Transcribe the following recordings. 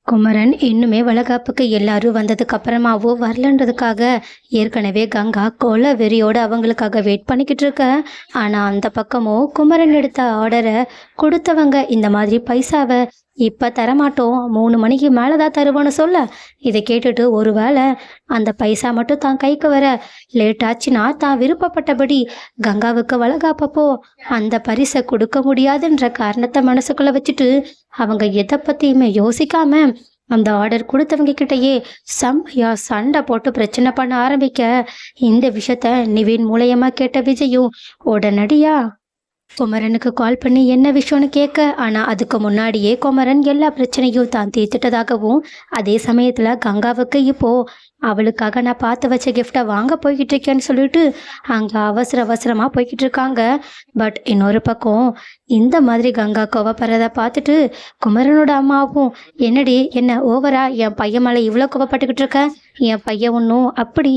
குமரன் இன்னுமே வளகாப்புக்கு எல்லாரும் வந்ததுக்கு அப்புறமாவோ வரலன்றதுக்காக ஏற்கனவே கங்கா கொலை வெறியோட அவங்களுக்காக வெயிட் பண்ணிக்கிட்டு இருக்க. ஆனா அந்த பக்கமும் குமரன் எடுத்த ஆர்டரை கொடுத்தவங்க இந்த மாதிரி பைசாவை இப்ப தரமாட்டோம், 3 மணிக்கு மேலதான் தருவோன்னு சொல்ல, இதை கேட்டுட்டு ஒருவேளை அந்த பைசா மட்டும் தான் கைக்கு வர லேட் ஆச்சுன்னா தான் விருப்பப்பட்டபடி கங்காவுக்கு வளகாப்பப்போ அந்த பரிசை கொடுக்க முடியாதுன்ற காரணத்தை மனசுக்குள்ள வச்சுட்டு அவங்க எதை பத்தியுமே யோசிக்காம அந்த ஆர்டர் கொடுத்தவங்க கிட்டயே செம்மையா சண்டை போட்டு பிரச்சனை பண்ண ஆரம்பிக்க, இந்த விஷயத்த நிவின் மூலயமா கேட்ட விஜயும் உடனடியா குமரனுக்கு கால் பண்ணி என்ன விஷயம்னு கேட்க, ஆனா அதுக்கு முன்னாடியே குமரன் எல்லா பிரச்சனையும் தான் தீர்த்துட்டதாகவும், அதே சமயத்துல கங்காவுக்கு இப்போ அவளுக்காக நான் பார்த்து வச்ச கிஃப்டை வாங்க போய்கிட்டு இருக்கேன்னு சொல்லிட்டு அங்க அவசரமா போய்கிட்டு இருக்காங்க. பட் இன்னொரு பக்கம் இந்த மாதிரி கங்கா கோவப்படுறத பார்த்துட்டு குமரனோட அம்மாவும், என்னடி என்ன ஓவரா என் பையன் மேலே இவ்வளோ கோவப்பட்டுக்கிட்டு இருக்க, என் பையன் ஒன்றும் அப்படி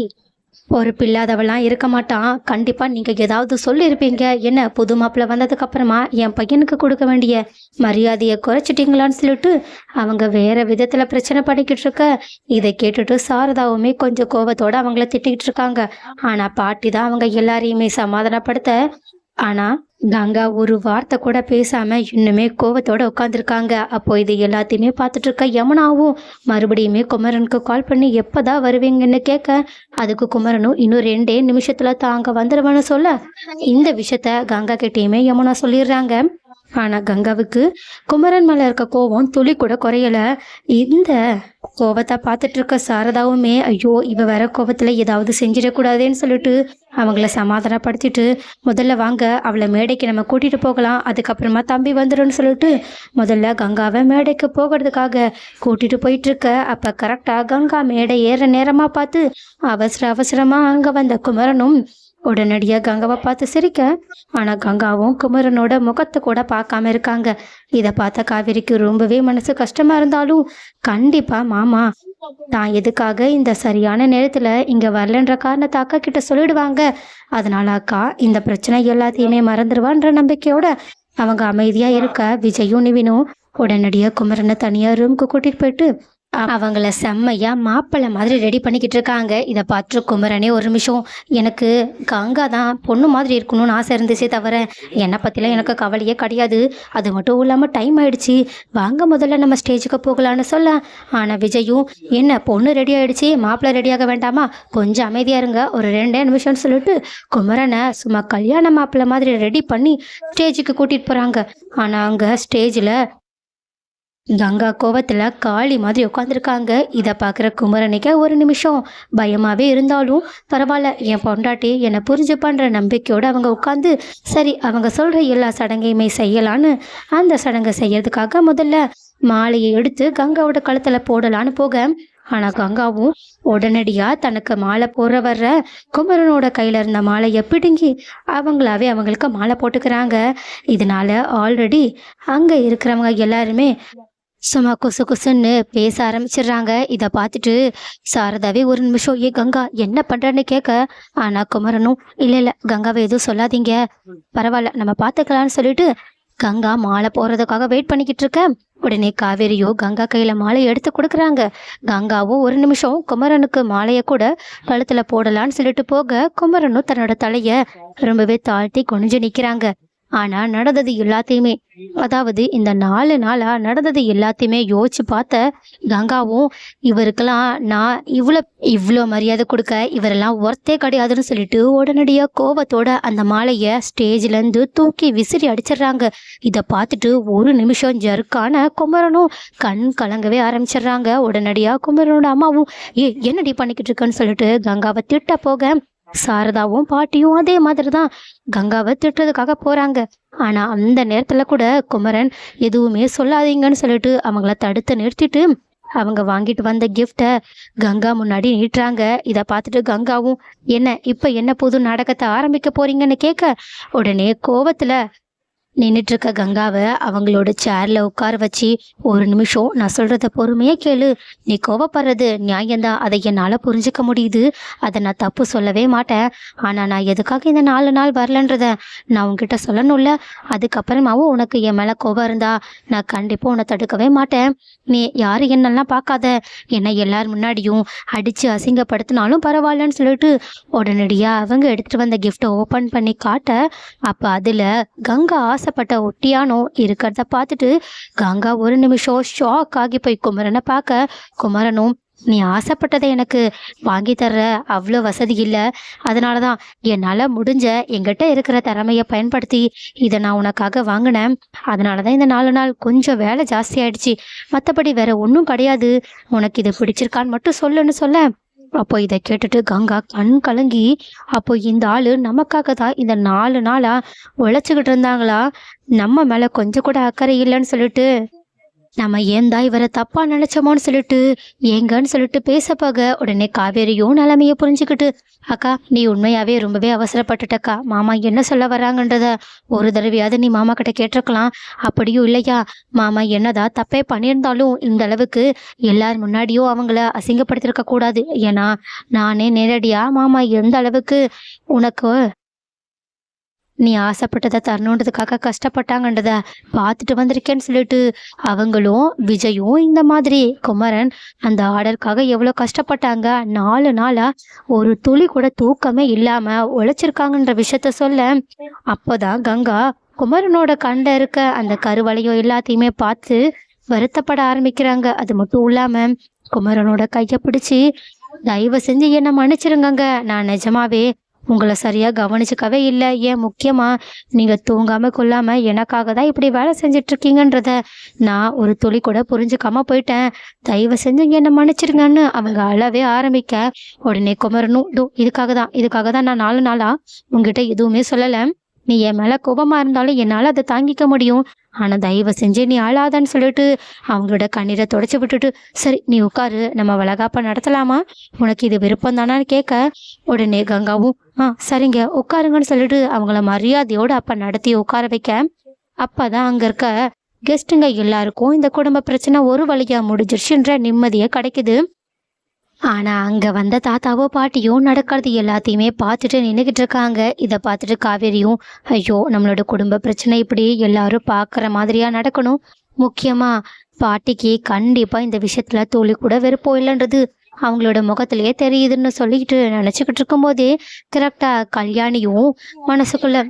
ஒரு பில்லாதவெல்லாம் இருக்க மாட்டான், கண்டிப்பா நீங்க ஏதாவது சொல்லியிருப்பீங்க, என்ன புது மாப்பிள்ள வந்ததுக்கு அப்புறமா என் பையனுக்கு கொடுக்க வேண்டிய மரியாதையை குறைச்சிட்டீங்களான்னு சொல்லிட்டு அவங்க வேற விதத்துல பிரச்சனை பண்ணிக்கிட்டு இருக்க. இதை கேட்டுட்டு சாரதாவுமே கொஞ்சம் கோவத்தோட அவங்கள திட்டிக்கிட்டு இருக்காங்க. ஆனா பாட்டி தான் அவங்க எல்லாரையுமே சமாதானப்படுத்த, ஆனா கங்கா ஒரு வார்த்தை கூட பேசாம இன்னுமே கோவத்தோட உட்காந்துருக்காங்க. அப்போ இது எல்லாத்தையுமே பார்த்துட்டு இருக்க யமுனாவும் மறுபடியுமே குமரனுக்கு கால் பண்ணி எப்பதான் வருவீங்கன்னு கேட்க, அதுக்கு குமரனும் இன்னும் 2 நிமிஷத்துல தாங்க வந்துடுவேன்னு சொல்ல, இந்த விஷயத்த கங்கா கிட்டேயுமே யமுனா சொல்லிடுறாங்க. ஆனா கங்காவுக்கு குமரன் மேல இருக்க கோவம் துளி கூட குறையல. இந்த கோவத்தை பார்த்துட்டு இருக்க சாரதாவுமே, ஐயோ இவ வேற கோவத்துல ஏதாவது செஞ்சிடக்கூடாதுன்னு சொல்லிட்டு அவங்கள சமாதானப்படுத்திட்டு, முதல்ல வாங்க அவளை மேடைக்கு நம்ம கூட்டிட்டு போகலாம், அதுக்கப்புறமா தம்பி வந்துடும்னு சொல்லிட்டு முதல்ல கங்காவை மேடைக்கு போகிறதுக்காக கூட்டிட்டு போயிட்டு இருக்க. அப்ப கரெக்டா கங்கா மேடை ஏற நேரமா பார்த்து அவசரமா அங்க வந்த குமரனும் உடனடியாக கங்காவை பார்த்து சிரிக்க, ஆனால் கங்காவும் குமரனோட முகத்தை கூட பார்க்காம இருக்காங்க. இதை பார்த்த காவேரிக்கு ரொம்பவே மனசு கஷ்டமா இருந்தாலும், கண்டிப்பா மாமா தான் எதுக்காக இந்த சரியான நேரத்துல இங்க வரலன்ற காரணத்தை அக்கா கிட்ட சொல்லிடுவாங்க, அதனால அக்கா இந்த பிரச்சனை எல்லாத்தையுமே மறந்துடுவான்ற நம்பிக்கையோட அவங்க அமைதியா இருக்க. விஜயும் நிவினும் உடனடியாக குமரனை தனியா ரூமுக்கு கூட்டிட்டு போயிட்டு அவங்கள செம்மையா மாப்பிள்ளை மாதிரி ரெடி பண்ணிக்கிட்டு இருக்காங்க. இதை பார்த்துட்டு குமரனே ஒரு நிமிஷம், எனக்கு கங்கா தான் பொண்ணு மாதிரி இருக்கணும்னு ஆசை இருந்துச்சே தவிர என்னை பற்றிலாம் எனக்கு கவலையே கிடையாது, அது மட்டும் இல்லாமல் டைம் ஆயிடுச்சு, வாங்க முதல்ல நம்ம ஸ்டேஜுக்கு போகலான்னு சொல்ல, ஆனால் விஜயும் என்ன பொண்ணு ரெடி ஆகிடுச்சு மாப்பிள்ளை ரெடியாக வேண்டாமா, கொஞ்சம் அமைதியாக இருங்க ஒரு 2 நிமிஷம்னு சொல்லிட்டு குமரனை சும்மா கல்யாண மாப்பிள்ளை மாதிரி ரெடி பண்ணி ஸ்டேஜுக்கு கூட்டிகிட்டு போகிறாங்க. ஆனால் அங்கே ஸ்டேஜில் கங்கா கோவத்துல காளி மாதிரி உட்காந்துருக்காங்க. இதை பார்க்குற குமரனுக்கு ஒரு நிமிஷம் பயமாவே இருந்தாலும் பரவாயில்ல, என் பொண்டாட்டி என்னை புரிஞ்சு பண்ற நம்பிக்கையோடு அவங்க உட்காந்து சரி அவங்க சொல்ற எல்லா சடங்கையுமே செய்யலான்னு அந்த சடங்கை செய்யறதுக்காக முதல்ல மாலையை எடுத்து கங்காவோட கழுத்துல போடலான்னு போக, ஆனா கங்காவும் உடனடியா தனக்கு மாலை போற வர்ற குமரனோட கையில இருந்த மாலையை பிடுங்கி அவங்களாவே அவங்களுக்கு மாலை போட்டுக்கிறாங்க. இதனால ஆல்ரெடி அங்க இருக்கிறவங்க எல்லாருமே சும்மா குசு குசுன்னு பேச ஆரம்பிச்சிடுறாங்க. இதை பார்த்துட்டு சாரதாவே ஒரு நிமிஷம் ஏ கங்கா என்ன பண்றன்னு கேட்க, ஆனா குமரனும் இல்ல கங்காவை எதுவும் சொல்லாதீங்க, பரவாயில்ல நம்ம பார்த்துக்கலான்னு சொல்லிட்டு கங்கா மாலை போறதுக்காக வெயிட் பண்ணிக்கிட்டு இருக்க. உடனே காவேரியோ கங்கா கையில மாலையை எடுத்து கொடுக்குறாங்க. கங்காவும் ஒரு நிமிஷம் குமரனுக்கு மாலையை கூட கழுத்துல போடலான்னு சொல்லிட்டு போக, குமரனும் தன்னோட தலைய ரொம்பவே தாழ்த்தி குனிஞ்சு நிக்கிறாங்க. ஆனா நடந்தது எல்லாத்தையுமே, அதாவது இந்த 4 நாளா நடந்தது எல்லாத்தையுமே யோசிச்சு பார்த்த கங்காவும், இவருக்கெல்லாம் நான் இவ்வளோ மரியாதை கொடுக்க இவரெல்லாம் ஒர்த்தே கிடையாதுன்னு சொல்லிட்டு உடனடியா கோபத்தோட அந்த மாலைய ஸ்டேஜ்ல இருந்து தூக்கி விசிறி அடிச்சிடுறாங்க. இதை பார்த்துட்டு ஒரு நிமிஷம் ஜர்க்கான குமரனும் கண் கலங்கவே ஆரம்பிச்சிடுறாங்க. உடனடியா குமரனோட அம்மாவும் என்னடி பண்ணிக்கிட்டு இருக்கன்னு சொல்லிட்டு கங்காவை திட்ட போக, சாரதாவும் பாட்டியும் அதே மாதிரி தான் கங்காவை திட்டுறதுக்காக போறாங்க. ஆனா அந்த நேரத்துல கூட குமரன் எதுவுமே சொல்லாதீங்கன்னு சொல்லிட்டு அவங்கள தடுத்து நிறுத்திட்டு அவங்க வாங்கிட்டு வந்த கிஃப்டை கங்கா முன்னாடி நீட்டுறாங்க. இதை பார்த்துட்டு கங்காவும் என்ன இப்ப என்ன புது நாடகத்தை ஆரம்பிக்க போறீங்கன்னு கேட்க, உடனே கோவத்துல நின்றுட்டு இருக்க கங்காவை அவங்களோட சேர்ல உட்கார வச்சு, ஒரு நிமிஷம் நான் சொல்றத பொறுமையா கேளு. நீ கோவப்படுறது நியாயம்தான், அதை என்னால புரிஞ்சுக்க முடியுது. அதை நான் தப்பு சொல்லவே மாட்டேன். ஆனா நான் எதுக்காக இந்த 4 நாள் வரலன்றத நான் உன்கிட்ட சொல்லணும்ல. அதுக்கப்புறமாவும் உனக்கு என் மேல கோவம் இருந்தா நான் கண்டிப்பா உன்னை தடுக்கவே மாட்டேன். நீ யாரு என்னெல்லாம் பார்க்காத. என்னை எல்லார் முன்னாடியும் அடிச்சு அசிங்கப்படுத்தினாலும் பரவாயில்லன்னு சொல்லிட்டு உடனடியா அவங்க எடுத்துட்டு வந்த கிஃப்டை ஓபன் பண்ணி காட்ட, அப்ப அதுல கங்கா ஆசைப்பட்ட ஒட்டியானோ இருக்கிறத பார்த்துட்டு கங்கா ஒரு நிமிஷம் ஷாக் ஆகி போய் குமரனை பார்க்க, குமரனும் நீ ஆசைப்பட்டதை எனக்கு வாங்கி தர்ற அவ்வளோ வசதி இல்லை. அதனாலதான் என்னால் முடிஞ்ச என்கிட்ட இருக்கிற திறமையை பயன்படுத்தி இதை நான் உனக்காக வாங்கினேன். அதனாலதான் இந்த 4 நாள் கொஞ்சம் வேலை ஜாஸ்தி ஆயிடுச்சு. மற்றபடி வேற ஒன்றும் கிடையாது. உனக்கு இது பிடிச்சிருக்கான்னு மட்டும் சொல்லுன்னு சொல்ல, அப்போ இதை கேட்டுட்டு கங்கா கண் கலங்கி, அப்போ இந்த ஆளு நமக்காக தான் இந்த 4 நாளா உழைச்சிக்கிட்டு இருந்தாங்களா? நம்ம மேல கொஞ்சம் கூட அக்கறை இல்லைன்னு சொல்லிட்டு நம்ம ஏந்தா இவரை தப்பா நினைச்சோமோன்னு சொல்லிட்டு ஏங்கன்னு சொல்லிட்டு பேச போக, உடனே காவேரியும் நிலைமைய புரிஞ்சுக்கிட்டு, அக்கா நீ உண்மையாவே ரொம்பவே அவசரப்பட்டுட்டக்கா. மாமா என்ன சொல்ல வராங்கன்றத ஒரு தடவையாவது நீ மாமா கிட்ட கேட்டிருக்கலாம். அப்படியும் இல்லையா, மாமா என்னதான் தப்பே பண்ணியிருந்தாலும் இந்த அளவுக்கு எல்லார் முன்னாடியும் அவங்கள அசிங்கப்படுத்திருக்க கூடாது. ஏன்னா நானே நேரடியா மாமா எந்த அளவுக்கு உனக்கு நீ ஆசைப்பட்டதை தரணுன்றதுக்காக கஷ்டப்பட்டாங்கன்றத பார்த்துட்டு வந்திருக்கேன்னு சொல்லிட்டு அவங்களும் விஜயும் இந்த மாதிரி குமரன் அந்த ஆர்டருக்காக எவ்வளோ கஷ்டப்பட்டாங்க, 4 நாளா ஒரு துளி கூட தூக்கமே இல்லாம உழைச்சிருக்காங்கன்ற விஷயத்த சொல்ல, அப்போதான் கங்கா குமரனோட கண்ட இருக்க அந்த கருவளையம் எல்லாத்தையுமே பார்த்து வருத்தப்பட ஆரம்பிக்கிறாங்க. அது மட்டும் இல்லாம குமரனோட கையை பிடிச்சி, தயவு செஞ்சு என்னை மன்னிச்சிருங்கங்க, நான் நிஜமாவே உங்களை சரியா கவனிச்சுக்கவே இல்லை. ஏன் முக்கியமா நீங்க தூங்காம கொள்ளாம எனக்காக தான் இப்படி வேலை செஞ்சுட்டு இருக்கீங்கன்றத நான் ஒரு துளி கூட புரிஞ்சுக்காம போயிட்டேன். தயவு செஞ்சு என்னை மன்னிச்சிருங்கன்னு அவங்க அழவே ஆரம்பிக்க, உடனே குமரனும் இதுக்காக தான் நான் 4 நாளா உங்ககிட்ட எதுவுமே சொல்லலை. நீ என் மேல கோபமா இருந்தாலும் என்னால அதை தாங்கிக்க முடியும். ஆனா தயவு செஞ்சு நீ அழாதான்னு சொல்லிட்டு அவங்களோட கண்ணீரை தொடச்சி விட்டுட்டு, சரி நீ உட்காரு, நம்ம வளகாப்ப நடத்தலாமா, உனக்கு இது விருப்பம் தானான்னு கேட்க, உடனே கங்காவும் சரிங்க உட்காருங்கன்னு சொல்லிட்டு அவங்கள மரியாதையோடு அப்ப நடத்தி உட்கார வைக்க, அப்பதான் அங்க இருக்க கெஸ்ட்டுங்க எல்லாருக்கும் இந்த குடும்ப பிரச்சனை ஒரு வழியா முடிஞ்சிருச்சுன்ற நிம்மதியே கிடைக்குது. ஆனா அங்க வந்த தாத்தாவோ பாட்டியோ நடக்கிறது எல்லாத்தையுமே பார்த்துட்டு நின்றுகிட்டு இருக்காங்க. இதை பார்த்துட்டு காவேரியும், ஐயோ நம்மளோட குடும்ப பிரச்சனை இப்படி எல்லாரும் பார்க்குற மாதிரியா நடக்கணும். முக்கியமா பாட்டிக்கு கண்டிப்பா இந்த விஷயத்துல துளி கூட வெறுப்போ இல்லைன்றது அவங்களோட முகத்திலேயே தெரியுதுன்னு சொல்லிக்கிட்டு நினைச்சுக்கிட்டு இருக்கும்போதே கரெக்டா கல்யாணியும் மனசுக்குள்ள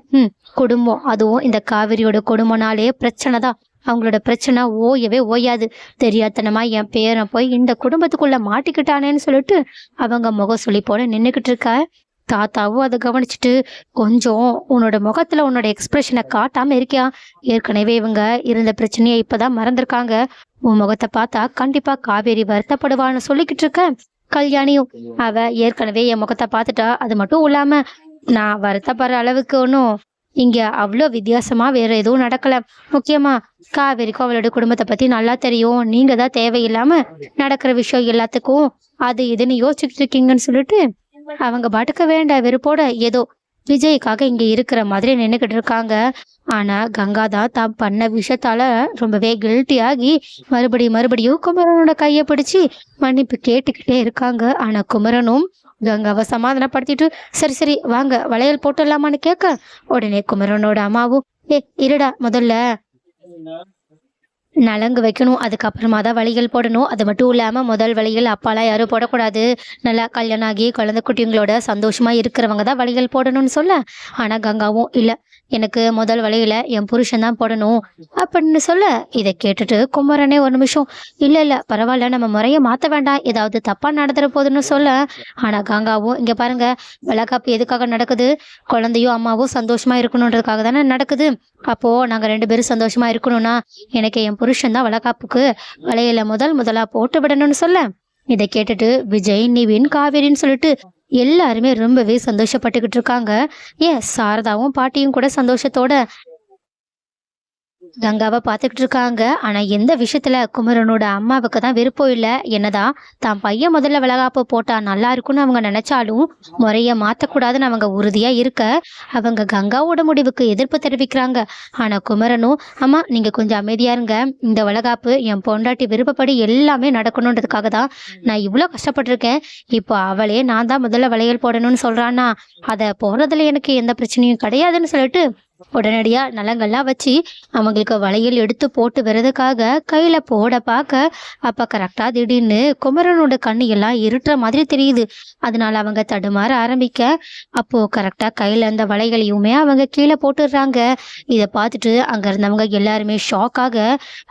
குடும்பம், அதுவும் இந்த காவேரியோட குடும்பம்னாலே பிரச்சனை தான், அவங்களோட பிரச்சனை ஓயவே ஓயாது, தெரியாதனமா என் பேரன் போய் இந்த குடும்பத்துக்குள்ள மாட்டிக்கிட்டானேன்னு சொல்லிட்டு அவங்க முகம் சொல்லி போல நின்றுக்கிட்டு இருக்க. தாத்தாவும் அதை கவனிச்சுட்டு, கொஞ்சம் உன்னோட முகத்துல உன்னோட எக்ஸ்பிரஷனை காட்டாம இருக்கியா? ஏற்கனவே இவங்க இருந்த பிரச்சனையை இப்பதான் மறந்துருக்காங்க. உன் முகத்தை பார்த்தா கண்டிப்பா காவேரி வருத்தப்படுவான்னு சொல்லிக்கிட்டு இருக்க. கல்யாணியும், அவ ஏற்கனவே என் முகத்தை பார்த்துட்டா, அது மட்டும் இல்லாம நான் வருத்தப்படுற அளவுக்கு ஒன்றும் இங்க அவ்வளோ வித்தியாசமா வேற எதுவும் நடக்கல. முக்கியமா காவேரிக்கும் அவளோட குடும்பத்தை பத்தி நல்லா தெரியும். நீங்க தான் தேவையில்லாம நடக்கிற விஷயம் எல்லாத்துக்கும் அது இதுன்னு யோசிச்சுட்டு இருக்கீங்கன்னு சொல்லிட்டு அவங்க பாட்டுக்க வேண்டாம் வெறுப்போட ஏதோ விஜய்க்காக இங்க இருக்கிற மாதிரி நின்றுக்கிட்டு இருக்காங்க. ஆனா கங்கா தான் பண்ண விஷயத்தால ரொம்பவே கில்ட்டி ஆகி மறுபடியும் குமரனோட கையை பிடிச்சி மன்னிப்பு கேட்டுக்கிட்டே இருக்காங்க. ஆனா குமரனும் கங்காவை சமாதானப்படுத்திட்டு, சரி வாங்க வளையல் போட்டுடலாமான்னு கேட்க, உடனே குமரனோட அம்மாவும், இருடா முதல்ல நலங்கு வைக்கணும், அதுக்கப்புறமா தான் வளையல் போடணும். அது மட்டும் இல்லாமல் முதல் வளையல் அப்பாலாம் யாரும் போடக்கூடாது, நல்லா கல்யாணம் ஆகி குழந்தை குட்டிங்களோட சந்தோஷமாக இருக்கிறவங்க தான் வளையல் போடணும்னு சொல்ல, ஆனால் கங்காவும் இல்லை, எனக்கு முதல் வளையல என் புருஷன் தான் போடணும் அப்படின்னு சொல்ல, இதை கேட்டுட்டு குமரனே ஒரு நிமிஷம், இல்லை பரவாயில்ல, நம்ம முறையை மாற்ற வேண்டாம், ஏதாவது தப்பாக நடந்துட போகுதுன்னு சொல்ல, ஆனால் கங்காவும், இங்கே பாருங்க வளகாப்பு எதுக்காக நடக்குது, குழந்தையும் அம்மாவும் சந்தோஷமா இருக்கணுன்றதுக்காக தானே நடக்குது. அப்போ நாங்கள் 2 பேரும் சந்தோஷமா இருக்கணும்னா எனக்கு என் புருஷன் தான் வளகாப்புக்கு வளையல முதலா போட்டு விடணும்னு சொல்ல, இதை கேட்டுட்டு விஜய், நிவின், காவேரின்னு சொல்லிட்டு எல்லாருமே ரொம்பவே சந்தோஷப்பட்டுக்கிட்டு இருக்காங்க. சாரதாவும் பாட்டியும் கூட சந்தோஷத்தோட கங்காவை பார்த்துக்கிட்டு இருக்காங்க. ஆனா எந்த விஷயத்துல குமரனோட அம்மாவுக்கு தான் விருப்பம் இல்ல. என்னதான் தான் பையன் முதல்ல வளகாப்பு போட்டா நல்லா இருக்கும்னு அவங்க நினைச்சாலும் முறைய மாத்தக்கூடாதுன்னு அவங்க உறுதியா இருக்க, அவங்க கங்காவோட முடிவுக்கு எதிர்ப்பு தெரிவிக்கிறாங்க. ஆனா குமரனும், அம்மா நீங்க கொஞ்சம் அமைதியா இருங்க. இந்த வளகாப்பு என் பொண்டாட்டி விருப்பப்படி எல்லாமே நடக்கணுன்றதுக்காக தான் நான் இவ்வளோ கஷ்டப்பட்டிருக்கேன். இப்போ அவளே நான் தான் முதல்ல வளையல் போடணும்னு சொல்றான்னா, அதை போடுறதுல எனக்கு எந்த பிரச்சனையும் கிடையாதுன்னு சொல்லிட்டு உடனடியா நலங்கள்லாம் வச்சு அவங்களுக்கு வளையல் எடுத்து போட்டு வர்றதுக்காக கையில போட பார்க்க, அப்ப கரெக்டா திடீர்னு குமரனோட கண்ணு எல்லாம் இருட்டுற மாதிரி தெரியுது. அதனால அவங்க தடுமாற ஆரம்பிக்க, அப்போ கரெக்டா கையில இருந்த வளைகளையுமே அவங்க கீழே போட்டுடுறாங்க. இதை பார்த்துட்டு அங்க இருந்தவங்க எல்லாருமே ஷாக் ஆக,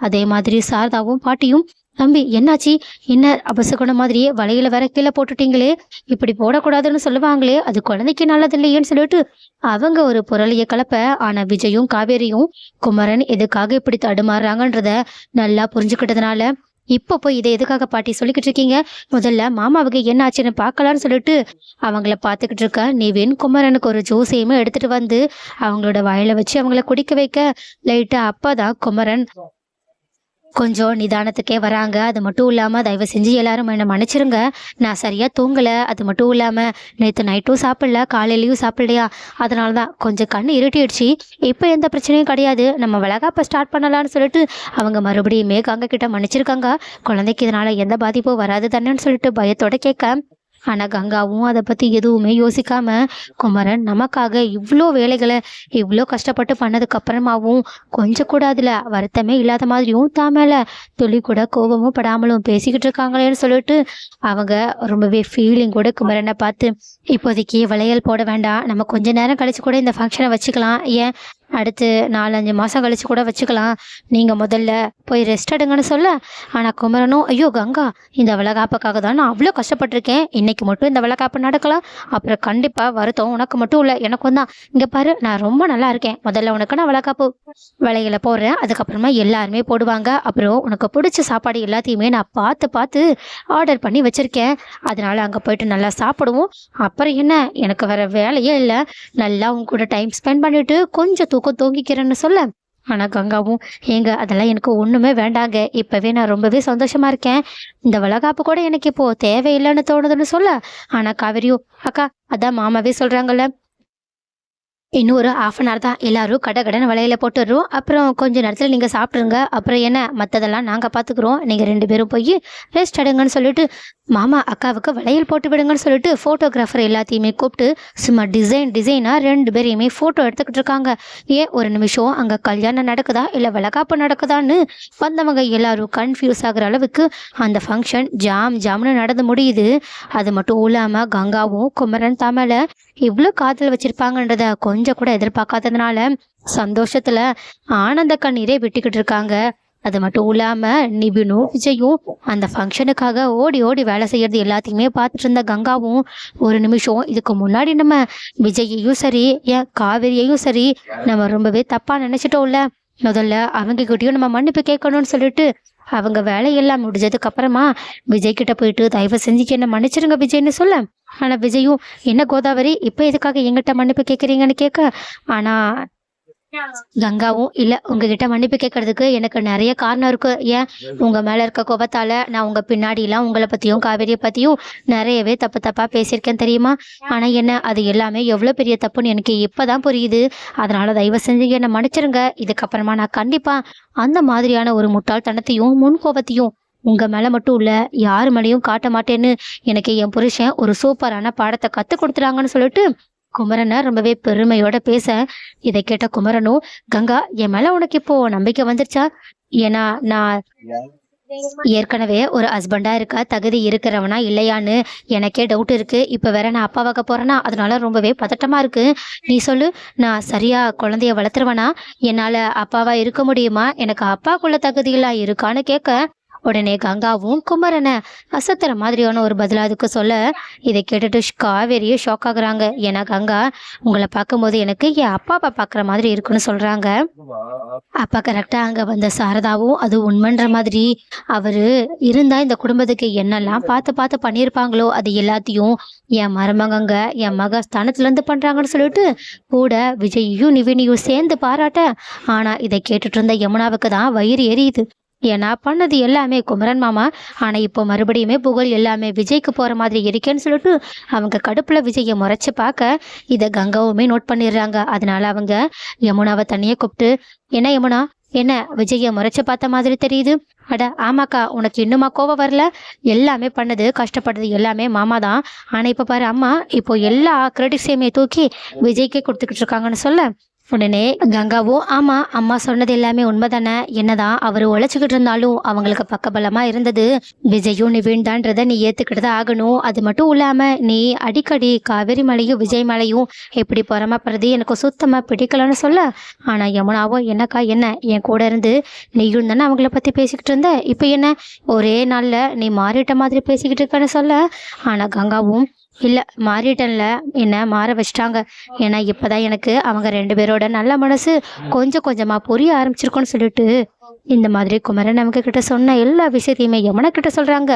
அதே மாதிரி சாரதாவும் பாட்டியும், தம்பி என்னாச்சு? என்ன அபசகுணம் மாதிரியே வலையில வேற கீழே போட்டுட்டீங்களே, இப்படி போடக்கூடாதுன்னு சொல்லுவாங்களே, அது குழந்தைக்கு நல்லது இல்லையேன்னு சொல்லிட்டு அவங்க ஒரு புரளிய கலப்ப. ஆனா விஜயும் காவேரியும் குமரன் எதுக்காக இப்படி தடுமாறுறாங்கன்றத நல்லா புரிஞ்சுக்கிட்டதுனால, இப்ப போய் இதை எதுக்காக பாட்டி சொல்லிக்கிட்டு இருக்கீங்க, முதல்ல மாமாவுக்கு என்ன ஆச்சுன்னு பார்க்கலான்னு சொல்லிட்டு அவங்கள பார்த்துக்கிட்டு இருக்க நிவின் குமரனுக்கு ஒரு ஜூஸையுமே எடுத்துட்டு வந்து அவங்களோட வாயில வச்சு அவங்கள குடிக்க வைக்க, லைட்டா அப்பதான் குமரன் கொஞ்சம் நிதானத்துக்கே வராங்க. அது மட்டும் இல்லாமல் தயவு செஞ்சு எல்லாரும் என்னை மன்னிச்சிருங்க, நான் சரியாக தூங்கலை. அது மட்டும் இல்லாமல் நேற்று நைட்டும் சாப்பிடல, காலையிலையும் சாப்பிடலையா, அதனால தான் கொஞ்சம் கண் இருட்டிடுச்சு. இப்போ எந்த பிரச்சனையும் கிடையாது, நம்ம வளகாப்பை ஸ்டார்ட் பண்ணலான்னு சொல்லிட்டு அவங்க மறுபடியுமே கங்கா கிட்ட மன்னிச்சிருக்காங்க. குழந்தைக்கு இதனால் எந்த பாதிப்பும் வராது தானேன்னு சொல்லிட்டு பயத்தோட கேட்க, ஆனா கங்காவும் அதை பத்தி எதுவுமே யோசிக்காம, குமரன் நமக்காக இவ்வளோ வேலைகளை இவ்வளோ கஷ்டப்பட்டு பண்ணதுக்கு அப்புறமாவும் கொஞ்சம் கூட அதுல வருத்தமே இல்லாத மாதிரியும் தான் மேல துளி கூட கோபமும் படாமலும் பேசிக்கிட்டு இருக்காங்களேன்னு சொல்லிட்டு அவங்க ரொம்பவே ஃபீலிங் கூட குமரனை பார்த்து, இப்போதைக்கு வளையல் போட வேண்டாம், நம்ம கொஞ்ச நேரம் கழிச்சு கூட இந்த ஃபங்க்ஷனை வச்சுக்கலாம், ஏன் அடுத்து 4-5 மாதம் கழிச்சு கூட வச்சுக்கலாம், நீங்கள் முதல்ல போய் ரெஸ்ட் எடுங்கன்னு சொல்ல. ஆனால் குமரனும், ஐயோ கங்கா, இந்த வளகாப்புக்காக தான் நான் அவ்வளோ கஷ்டப்பட்டிருக்கேன், இன்னைக்கு மட்டும் இந்த வளகாப்பு நடக்கலாம், அப்புறம் கண்டிப்பாக வருத்தம் உனக்கு மட்டும் இல்லை எனக்கும் தான். இங்கே பாரு, நான் ரொம்ப நல்லா இருக்கேன், முதல்ல உனக்கு நான் வளகாப்பு வளையல போடுறேன், அதுக்கப்புறமா எல்லாருமே போடுவாங்க, அப்புறம் உனக்கு பிடிச்ச சாப்பாடு எல்லாத்தையுமே நான் பார்த்து பார்த்து ஆர்டர் பண்ணி வச்சுருக்கேன், அதனால அங்கே போயிட்டு நல்லா சாப்பிடுவோம், அப்புறம் என்ன எனக்கு வேற வேலையே இல்லை, நல்லா உங்க கூட டைம் ஸ்பெண்ட் பண்ணிட்டு கொஞ்சம் தூங்கிக்கிறேன்னு சொல்ல. ஆனா கங்காவும், ஏங்க அதெல்லாம் எனக்கு ஒண்ணுமே வேண்டாங்க, இப்பவே நான் ரொம்பவே சந்தோஷமா இருக்கேன், இந்த வளகாப்பு கூட எனக்கு இப்போ தேவையில்லைன்னு தோணுதுன்னு சொல்ல. ஆனா காவேரியும், அக்கா அதான் மாமாவே சொல்றாங்கல்ல, இன்னும் ஒரு 1/2 தான், எல்லாரும் கடகடன்னு வளையல போட்டுடுறோம், அப்புறம் கொஞ்ச நேரத்தில் நீங்கள் சாப்பிட்ருங்க, அப்புறம் என்ன மற்றதெல்லாம் நாங்கள் பார்த்துக்குறோம், நீங்கள் 2 பேரும் போய் ரெஸ்ட் எடுங்கன்னு சொல்லிட்டு மாமா அக்காவுக்கு வளையல் போட்டு விடுங்கன்னு சொல்லிட்டு ஃபோட்டோகிராஃபர் எல்லாத்தையுமே கூப்பிட்டு சும்மா டிசைனாக 2 பேரையுமே ஃபோட்டோ எடுத்துக்கிட்டு இருக்காங்க. ஏன் ஒரு நிமிஷம் அங்கே கல்யாணம் நடக்குதா இல்லை வளகாப்பு நடக்குதான்னு வந்தவங்க எல்லாரும் கன்ஃபியூஸ் ஆகிற அளவுக்கு அந்த ஃபங்க்ஷன் ஜாம்னு நடந்து முடியுது. அது மட்டும் இல்லாமல் கங்காவும் குமரன் தமிழ இவ்வளோ காதல் வச்சிருப்பாங்கன்றத கொஞ்சம் கூட எதிர்பார்க்காததுனால சந்தோஷத்துல ஆனந்த கண்ணீரே விட்டுக்கிட்டு இருக்காங்க. அது மட்டும் இல்லாம நிவினும் விஜயும் அந்த ஃபங்க்ஷனுக்காக ஓடி ஓடி வேலை செய்யறது எல்லாத்தையுமே பார்த்துட்டு இருந்த கங்காவும், ஒரு நிமிஷம் இதுக்கு முன்னாடி நம்ம விஜயையும் சரி ஏன் காவேரியையும் சரி நம்ம ரொம்பவே தப்பா நினைச்சிட்டோம்ல, முதல்ல அவங்க கிட்டயும் நம்ம மன்னிப்பு கேட்கணும்னு சொல்லிட்டு அவங்க வேலையெல்லாம் முடிஞ்சதுக்கு அப்புறமா விஜய் கிட்ட போயிட்டு தயவு செஞ்சு என்ன மன்னிச்சிருங்க விஜய்னு சொல்ல. ஆனா விஜயும், என்ன கோதாவரி இப்ப எதுக்காக எங்கிட்ட மன்னிப்பு கேட்குறீங்கன்னு கேட்க, ஆனா கங்காவும், இல்ல உங்ககிட்ட மன்னிப்பு கேட்கறதுக்கு எனக்கு நிறைய காரணம் இருக்கு, ஏன் உங்க மேல இருக்க கோபத்தால நான் உங்க பின்னாடி எல்லாம் உங்களை பத்தியும் காவேரியை பத்தியும் நிறையவே தப்பா பேசியிருக்கேன் தெரியுமா, ஆனா என்ன அது எல்லாமே எவ்வளவு பெரிய தப்புன்னு எனக்கு இப்பதான் புரியுது, அதனால தயவு செஞ்சு என்னை மன்னிச்சிருங்க, இதுக்கப்புறமா நான் கண்டிப்பா அந்த மாதிரியான ஒரு முட்டாள்தனத்தையும் முன்கோபத்தையும் உங்க மேல மட்டும் இல்ல யாரு மேலேயும் காட்ட மாட்டேன்னு எனக்கு என் புருஷன் ஒரு சூப்பரான பாடத்தை கத்து கொடுத்துறாங்கன்னு சொல்லிட்டு குமரனை ரொம்பவே பெருமையோட பேச, இதை கேட்ட குமரனும், கங்கா என் மேல உனக்கு இப்போ நம்பிக்கை வந்துருச்சா, ஏன்னா நான் ஏற்கனவே ஒரு ஹஸ்பண்டா இருக்க தகுதி இருக்கிறவனா இல்லையான்னு எனக்கே டவுட் இருக்கு, இப்ப வேற நான் அப்பாவாக்க போறேன்னா அதனால ரொம்பவே பதட்டமா இருக்கு, நீ சொல்லு நான் சரியா குழந்தைய வளர்த்துருவேனா, என்னால அப்பாவா இருக்க முடியுமா, எனக்கு அப்பாக்குள்ள தகுதியெல்லாம் இருக்கான்னு கேட்க, உடனே கங்காவும் குமரனை அசத்துற மாதிரியான ஒரு பதில் அதுக்கு சொல்ல, இதை கேட்டுட்டு காவேரியே ஷாக் ஆகுறாங்க. ஏன்னா கங்கா, உங்களை பார்க்கும்போது எனக்கு என் அப்பாவை பார்க்குற மாதிரி இருக்குன்னு சொல்றாங்க. அப்ப கரெக்டா அங்க வந்த சாரதாவும் அது உண்மைன்ற மாதிரி, அவரு இருந்தா இந்த குடும்பத்துக்கு என்னெல்லாம் பார்த்து பார்த்து பண்ணியிருப்பாங்களோ அது எல்லாத்தையும் என் மருமகங்க என் மக ஸ்தானத்துல இருந்து பண்றாங்கன்னு சொல்லிட்டு கூட விஜயையும் நிவினையும் சேர்ந்து பாராட்ட. ஆனா இதை கேட்டுட்டு இருந்த யமுனாவுக்கு தான் வயிறு எரியுது. ஏன்னா பண்ணது எல்லாமே குமரன் மாமா, ஆனா இப்போ மறுபடியுமே புகழ் எல்லாமே விஜய்க்கு போற மாதிரி இருக்கேன்னு சொல்லிட்டு அவங்க கடுப்புல விஜயை முறைச்சு பார்க்க இதை கங்காவுமே நோட் பண்ணிடுறாங்க. அதனால அவங்க யமுனாவை தனியே கூப்பிட்டு, என்ன யமுனா, என்ன விஜய முறைச்சு பார்த்த மாதிரி தெரியுது? அட ஆமாக்கா, உனக்கு இன்னுமா கோவம் வரல? எல்லாமே பண்ணது கஷ்டப்படுறது எல்லாமே மாமா தான். ஆனா இப்ப பாரு அம்மா, இப்போ எல்லா கிரெடிட்ஸையுமே தூக்கி விஜய்க்கே கொடுத்துக்கிட்டு இருக்காங்கன்னு சொல்ல, உடனே கங்காவும், ஆமா அம்மா சொன்னது எல்லாமே உண்மைதானே, என்னதான் அவர் உழைச்சிக்கிட்டு இருந்தாலும் அவங்களுக்கு பக்கபலமா இருந்தது விஜயும் நிவின் தான்றதை நீ ஏத்துக்கிட்டு தான் ஆகணும். அது மட்டும் இல்லாம நீ அடிக்கடி காவேரி மலையும் விஜய் மலையும் எப்படி பொறாமப்படுறது எனக்கு சுத்தமா பிடிக்கலன்னு சொல்ல, ஆனா யமுனாவும், என்னக்கா என்ன, என் கூட இருந்து நீயும் தானே அவங்கள பத்தி பேசிக்கிட்டு இருந்த, இப்போ என்ன ஒரே நாள்ல நீ மாறிட்ட மாதிரி பேசிக்கிட்டு இருக்கன்னு சொல்ல, ஆனா கங்காவும், இல்லை மாறிட்டன்ல, என்ன மாற வச்சிட்டாங்க. ஏன்னா இப்போதான் எனக்கு அவங்க 2 பேரோட நல்ல மனசு கொஞ்சம் கொஞ்சமாக புரிய ஆரம்பிச்சிருக்கோன்னு சொல்லிட்டு இந்த மாதிரி குமரன் அவங்க கிட்ட சொன்ன எல்லா விஷயத்தையுமே யமுனா கிட்ட சொல்கிறாங்க.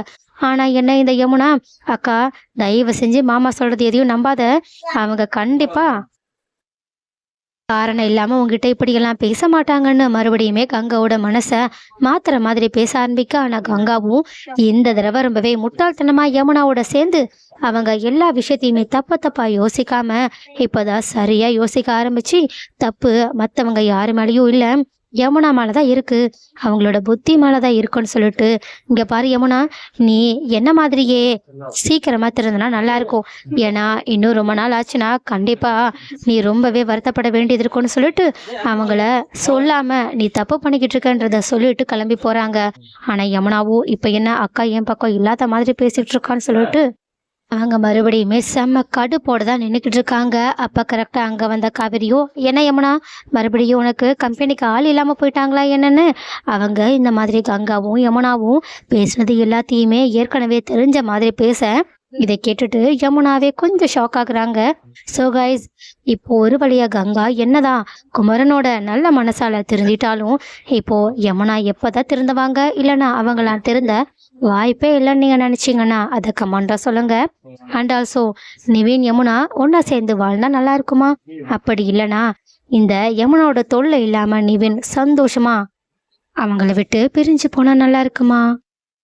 ஆனால் என்ன இந்த யமுனா, அக்கா தயவு செஞ்சு மாமா சொல்கிறது எதையும் நம்பாத, அவங்க கண்டிப்பாக காரணம் இல்லாம உங்ககிட்ட இப்படியெல்லாம் பேச மாட்டாங்கன்னு மறுபடியுமே கங்காவோட மனசை மாத்துற மாதிரி பேச ஆரம்பிக்க. ஆனா கங்காவும் இந்த தடவை ரொம்பவே முட்டாள்தனமா யமுனாவோட சேர்ந்து அவங்க எல்லா விஷயத்தையுமே தப்பா யோசிக்காம இப்பதான் சரியா யோசிக்க ஆரம்பிச்சு, தப்பு மத்தவங்க யாரு மேலேயும் இல்ல, யமுனா மேலதான் இருக்கு, அவங்களோட புத்தி மேலதான் இருக்குன்னு சொல்லிட்டு, இங்க பாரு யமுனா, நீ என்ன மாதிரியே சீக்கிரமா திருந்தினா நல்லா இருக்கும். ஏன்னா இன்னும் ரொம்ப நாள் ஆச்சுன்னா கண்டிப்பா நீ ரொம்பவே வருத்தப்பட வேண்டியது இருக்கும்னு சொல்லிட்டு அவங்கள சொல்லாம நீ தப்பு பண்ணிக்கிட்டு இருக்கன்றத சொல்லிட்டு கிளம்பி போறாங்க. ஆனா யமுனாவும் இப்ப என்ன அக்கா என் பக்கம் இல்லாத மாதிரி பேசிட்டு இருக்கான்னு சொல்லிட்டு அவங்க மறுபடியுமே செம்ம கடுப்போட தான் நின்றுக்கிட்டு இருக்காங்க. அப்போ கரெக்டாக அங்கே வந்த காவேரியோ, என்ன யமுனா, மறுபடியும் உனக்கு கம்பெனிக்கு ஆள் இல்லாமல் போயிட்டாங்களா என்னன்னு அவங்க இந்த மாதிரி கங்காவும் யமுனாவும் பேசுனது எல்லாத்தையுமே ஏற்கனவே தெரிஞ்ச மாதிரி பேச, இதை கேட்டுட்டு யமுனாவே கொஞ்சம் ஷாக் ஆகுறாங்க. ஸோ கைஸ், இப்போ ஒரு வழியா கங்கா என்னதான் குமரனோட நல்ல மனசால திருந்திட்டாலும் இப்போ யமுனா எப்போதான் திருந்துவாங்க, இல்லைன்னா அவங்களாம் திருந்த வாய்ப்பே இல்லைன்னு நீங்க நினைச்சீங்கன்னா அதை கமெண்டா சொல்லுங்க. அண்ட் ஆல்சோ நிவின் யமுனா ஒன்னா சேர்ந்து வாழ்ந்தா நல்லா இருக்குமா? அப்படி இல்லைனா இந்த யமுனாவோட தொல்லை இல்லாம நிவின் சந்தோஷமா அவங்கள விட்டு பிரிஞ்சு போனா நல்லா இருக்குமா?